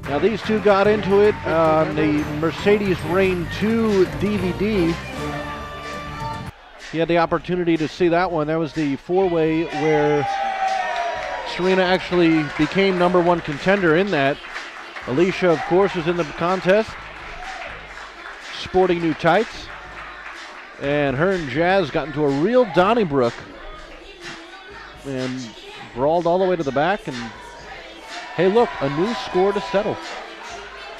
Now these two got into it on the Mercedes Reign 2 DVD. You had the opportunity to see that one. That was the four-way where Serena actually became #1 contender in that. Alicia, of course, was in the contest, sporting new tights. And her and Jazz got into a real Donnybrook and brawled all the way to the back. And hey, look, a new score to settle.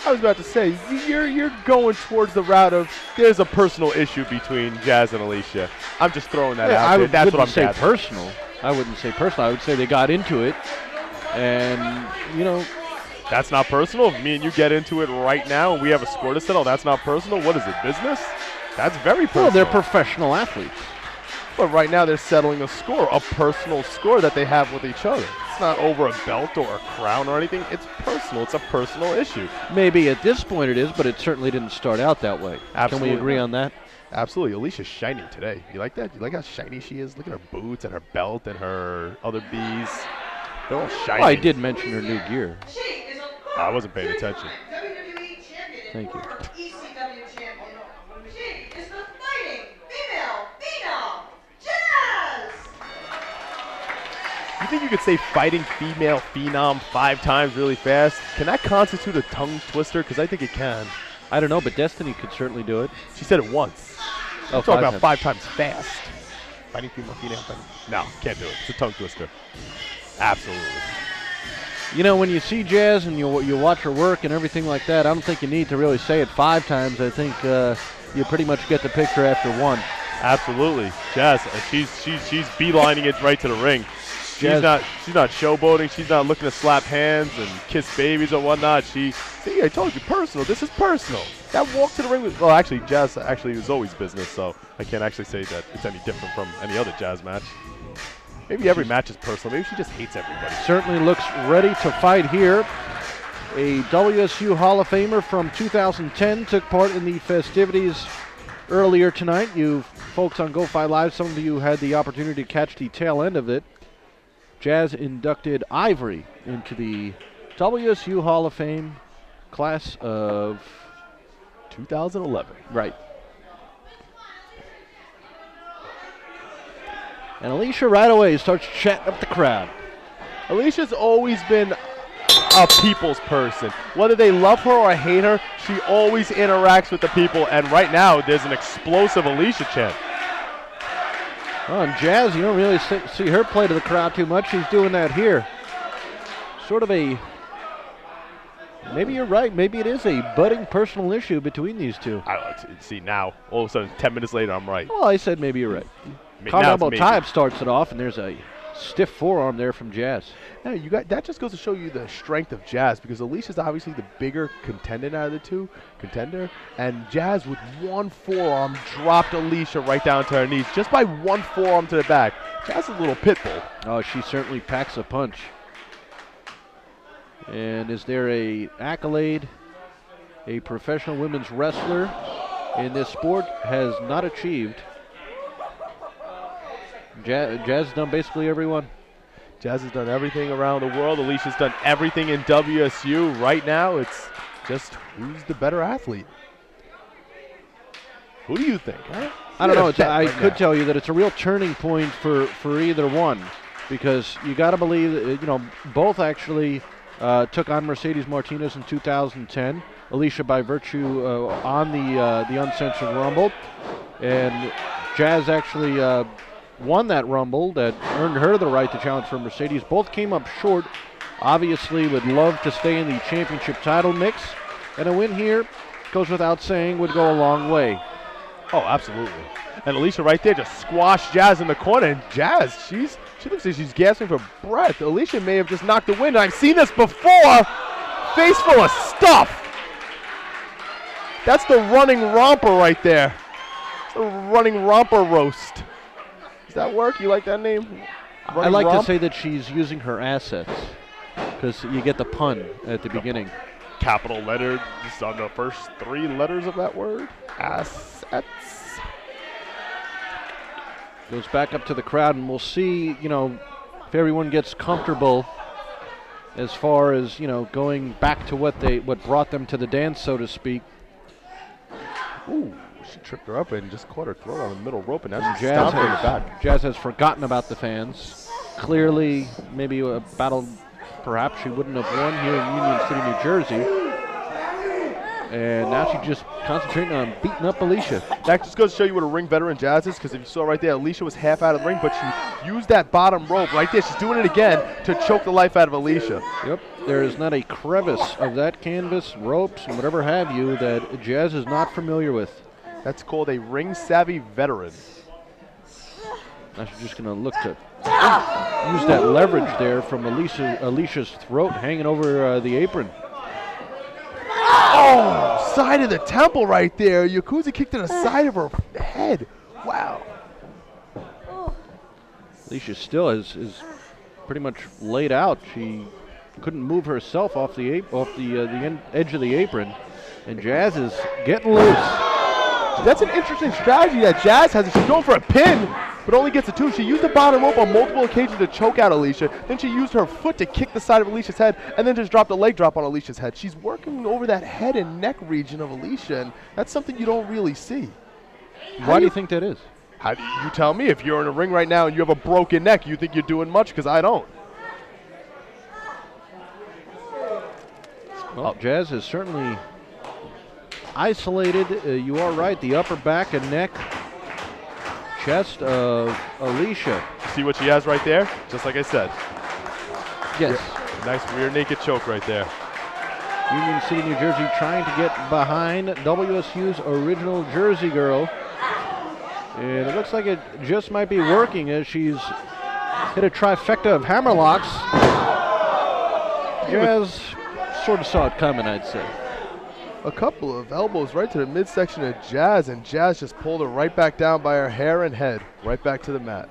I was about to say, you're going towards the route of there's a personal issue between Jazz and Alicia. I'm just throwing that out there. That's what I'm saying. I wouldn't say personal. I would say they got into it, and that's not personal. If me and you get into it right now, and we have a score to settle. That's not personal. What is it? Business? That's very personal. Well, they're professional athletes. But right now they're settling a score, a personal score that they have with each other. It's not over a belt or a crown or anything. It's personal. It's a personal issue. Maybe at this point it is, but it certainly didn't start out that way. Absolutely. Can we agree on that? Absolutely. Alicia's shining today. You like that? You like how shiny she is? Look at her boots and her belt and her other bees. They're all shiny. Well, I did mention her new gear. I wasn't paying attention. Thank you. You think you could say fighting female phenom 5 times really fast? Can that constitute a tongue twister? Because I think it can. I don't know, but Destiny could certainly do it. She said it once. Oh, I'm talking about 5 times fast. Fighting female phenom. No, can't do it. It's a tongue twister. Absolutely. When you see Jazz and you watch her work and everything like that, I don't think you need to really say it 5 times. I think you pretty much get the picture after one. Absolutely. Jazz, she's beelining it right to the ring. She's not showboating. She's not looking to slap hands and kiss babies or whatnot. See, I told you, personal. This is personal. That walk to the ring was, well, actually, Jazz was always business, so I can't actually say that it's any different from any other Jazz match. Maybe every match is personal. Maybe she just hates everybody. Certainly looks ready to fight here. A WSU Hall of Famer from 2010 took part in the festivities earlier tonight. You folks on Go Fight Live, some of you had the opportunity to catch the tail end of it. Jazz inducted Ivory into the WSU Hall of Fame class of 2011. Right. And Alicia right away starts chatting up the crowd. Alicia's always been a people's person. Whether they love her or hate her, she always interacts with the people. And right now, there's an explosive Alicia chant. Well, and Jazz, you don't really see her play to the crowd too much. She's doing that here. Sort of maybe you're right. Maybe it is a budding personal issue between these two. See, now, all of a sudden, 10 minutes later, I'm right. Well, I said maybe you're right. Condabo Type starts it off, and there's a stiff forearm there from Jazz. Yeah, that just goes to show you the strength of Jazz, because Alicia's obviously the bigger contender out of the two, and Jazz with one forearm dropped Alicia right down to her knees just by one forearm to the back. Jazz is a little pit bull. Oh, she certainly packs a punch. And is there a accolade? A professional women's wrestler in this sport has not achieved. Jazz has done basically everyone. Jazz has done everything around the world. Alicia's done everything in WSU. Right now, it's just who's the better athlete. Who do you think? Huh? I don't know. I could tell you that it's a real turning point for either one, because you got to believe that, both actually took on Mercedes Martinez in 2010. Alicia by virtue on the Uncensored Rumble, and Jazz actually won that Rumble that earned her the right to challenge for Mercedes. Both came up short. Obviously would love to stay in the championship title mix, and a win here, goes without saying, would go a long way. Oh, absolutely. And Alicia right there just squashed Jazz in the corner, and Jazz, she looks like she's gasping for breath. Alicia may have just knocked the wind. I've seen this before. Face full of stuff. That's the running romper right there. It's the running romper roast. Does that work? You like that name? I like to say that she's using her assets, because you get the pun at the beginning. Capital letter just on the first 3 letters of that word. Assets. Goes back up to the crowd, and we'll see, if everyone gets comfortable as far as, going back to what brought them to the dance, so to speak. Ooh, she tripped her up and just caught her throat on the middle rope, and now she's stomping her back. Jazz has forgotten about the fans. Clearly, maybe a battle perhaps she wouldn't have won here in Union City, New Jersey. And now she's just concentrating on beating up Alicia. That just goes to show you what a ring veteran Jazz is, because if you saw right there, Alicia was half out of the ring, but she used that bottom rope right there. She's doing it again to choke the life out of Alicia. Yep, there is not a crevice of that canvas, ropes, and whatever have you that Jazz is not familiar with. That's called a ring-savvy veteran. Now she's just going to look to use that leverage there from Alicia's throat hanging over the apron. Oh, side of the temple right there. Yakuza kicked to the side of her head. Wow. Alicia still is pretty much laid out. She couldn't move herself off the edge of the apron, and Jazz is getting loose. That's an interesting strategy that Jazz has. She's going for a pin, but only gets a 2. She used the bottom rope on multiple occasions to choke out Alicia. Then she used her foot to kick the side of Alicia's head, and then just dropped a leg drop on Alicia's head. She's working over that head and neck region of Alicia, and that's something you don't really see. Why do you think that is? How do you tell me? If you're in a ring right now and you have a broken neck, you think you're doing much? Because I don't. Well, Jazz is certainly isolated. You are right. The upper back and neck, chest of Alicia. See what she has right there? Just like I said. Yes. Nice rear naked choke right there. Union City, New Jersey trying to get behind WSU's original Jersey girl. And it looks like it just might be working as she's hit a trifecta of hammerlocks. Jazz sort of saw it coming, I'd say. A couple of elbows right to the midsection of Jazz, and Jazz just pulled her right back down by her hair and head, right back to the mat.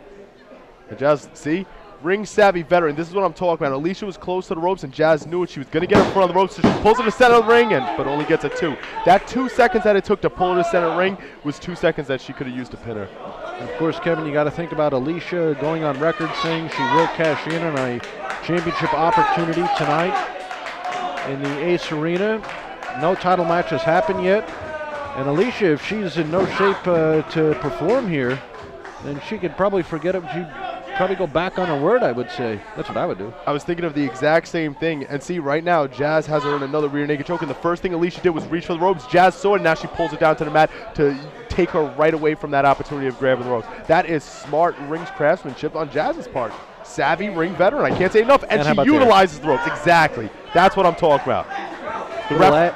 And Jazz, see? Ring-savvy veteran. This is what I'm talking about. Alicia was close to the ropes, and Jazz knew it. She was going to get her front of the ropes, so she pulls her to center of the ring, but only gets a 2. That 2 seconds that it took to pull her to center of the ring was 2 seconds that she could have used to pin her. And of course, Kevin, you got to think about Alicia going on record saying she will cash in on a championship opportunity tonight in the Ace Arena. No title match has happened yet. And Alicia, if she's in no shape to perform here, then she could probably forget it. She'd probably go back on her word, I would say. That's what I would do. I was thinking of the exact same thing. And see, right now, Jazz has her in another rear naked choke. And the first thing Alicia did was reach for the ropes. Jazz saw it, and now she pulls it down to the mat to take her right away from that opportunity of grabbing the ropes. That is smart rings craftsmanship on Jazz's part. Savvy ring veteran. I can't say enough. And she utilizes the ropes. Exactly. That's what I'm talking about. The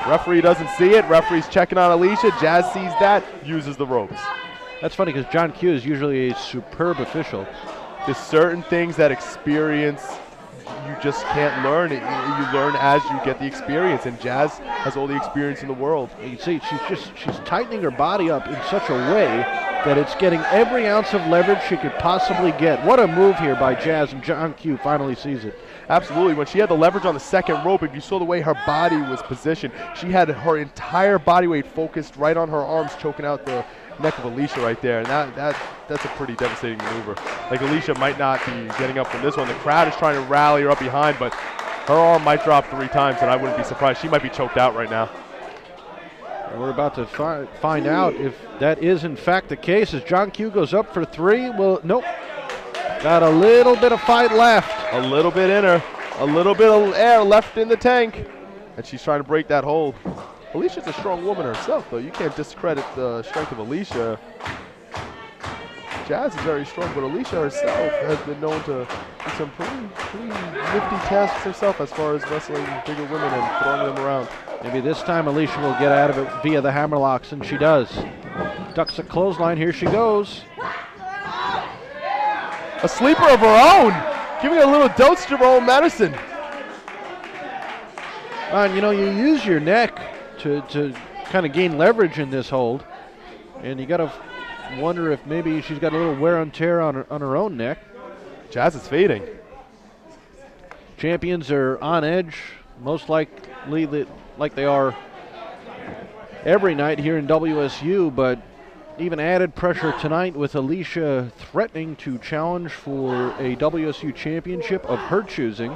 referee doesn't see it. Referee's checking on Alicia. Jazz sees that, uses the ropes. That's funny because John Q is usually a superb official. There's certain things that experience you just can't learn. You learn as you get the experience, and Jazz has all the experience in the world. You can see she's tightening her body up in such a way that it's getting every ounce of leverage she could possibly get. What a move here by Jazz, and John Q finally sees it. Absolutely. When she had the leverage on the second rope, if you saw the way her body was positioned, she had her entire body weight focused right on her arms, choking out the neck of Alicia right there. And that's a pretty devastating maneuver. Like, Alicia might not be getting up from this one. The crowd is trying to rally her up behind, but her arm might drop 3 times, and I wouldn't be surprised. She might be choked out right now. We're about to find out if that is in fact the case as John Q goes up for 3. Well, nope. Got a little bit of fight left. A little bit in her. A little bit of air left in the tank. And she's trying to break that hold. Alicia's a strong woman herself, though. You can't discredit the strength of Alicia. Jazz is very strong, but Alicia herself has been known to do some pretty nifty tasks herself as far as wrestling bigger women and throwing them around. Maybe this time Alicia will get out of it via the hammerlocks, and she does. Ducks a clothesline. Here she goes. A sleeper of her own, giving a little dose of her own medicine. And you use your neck to kind of gain leverage in this hold, and you got to wonder if maybe she's got a little wear and tear on her own neck. Jazz is fading. Champions are on edge, most likely like they are every night here in WSU, but even added pressure tonight with Alicia threatening to challenge for a WSU championship of her choosing.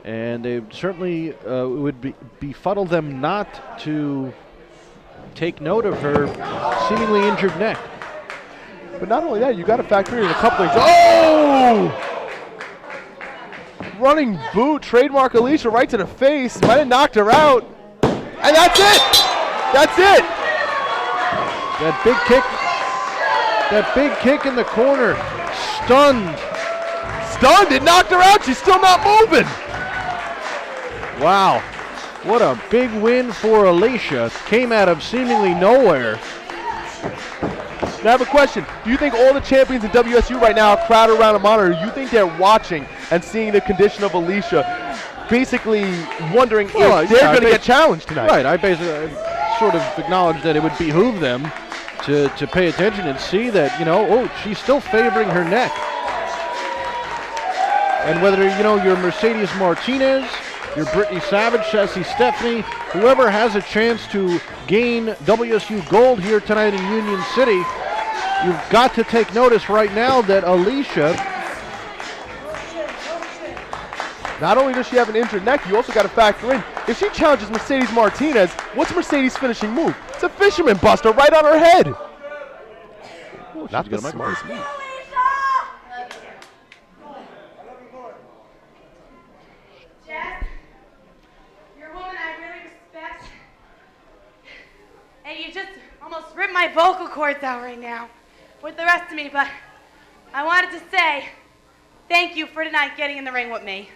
And they certainly would befuddle them not to take note of her seemingly injured neck. But not only that, you got to factor in a couple things. Oh! Running boot, trademark Alicia right to the face. Might have knocked her out. And that's it! That's it! That big kick in the corner. Stunned. It knocked her out. She's still not moving. Wow. What a big win for Alicia. Came out of seemingly nowhere. Now I have a question. Do you think all the champions in WSU right now are crowded around a monitor? Do you think they're watching and seeing the condition of Alicia, basically wondering if they're going to get challenged tonight? Right. I basically sort of acknowledged that it would behoove them to pay attention and see that, she's still favoring her neck. And whether, you're Mercedes Martinez, you're Brittany Savage, Chelsea Stephanie, whoever has a chance to gain WSU gold here tonight in Union City, you've got to take notice right now that Alicia, not only does she have an injured neck, you also got to factor in, if she challenges Mercedes Martinez, what's Mercedes' finishing move? It's a fisherman buster right on her head. Oh, not the smartest move. You just almost ripped my vocal cords out right now with the rest of me, but I wanted to say thank you for tonight getting in the ring with me.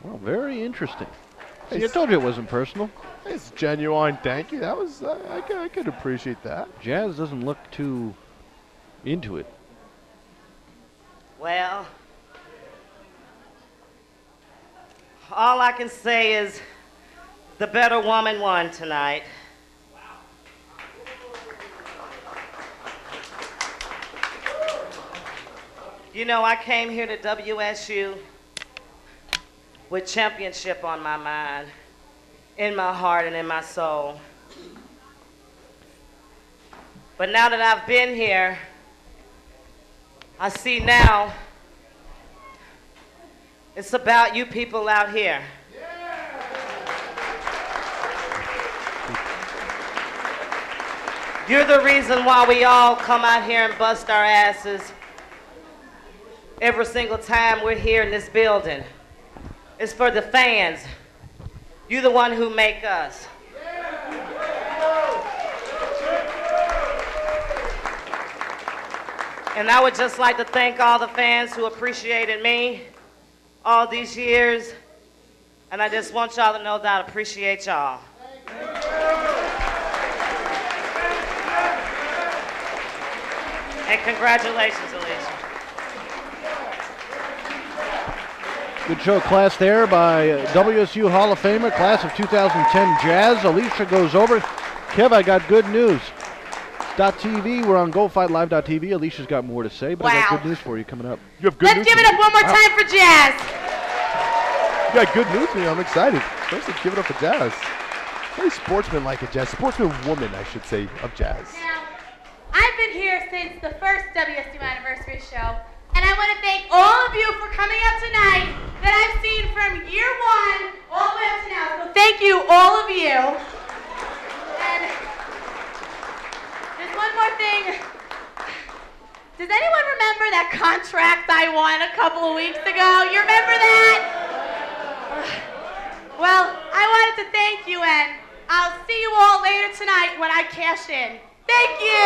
Well, very interesting. See, I told you it wasn't personal. It's genuine. Thank you. That was I could appreciate that. Jazz doesn't look too into it. Well, all I can say is the better woman won tonight. I came here to WSU with championship on my mind, in my heart and in my soul. But now that I've been here, I see now it's about you people out here. You're the reason why we all come out here and bust our asses every single time we're here in this building. It's for the fans. You're the one who make us. And I would just like to thank all the fans who appreciated me all these years. And I just want y'all to know that I appreciate y'all. And congratulations, Alicia. Good show class there by WSU Hall of Famer, class of 2010 Jazz. Alicia goes over. Kev, I got good news. .TV, we're on GoFightLive.tv. Alicia's got more to say, but I got good news for you coming up. You have good news. Let's give it up one more time for Jazz. You got good news for me. I'm excited. First, let's give it up for Jazz. Very sportsman-like of Jazz. Sportsman woman, I should say, of Jazz. Now, I've been here since the first WSU anniversary show, and I want to thank all of you for coming out tonight that I've seen from year one all the way up to now. So thank you, all of you. And there's one more thing. Does anyone remember that contract I won a couple of weeks ago? You remember that? Well, I wanted to thank you, and I'll see you all later tonight when I cash in. Thank you.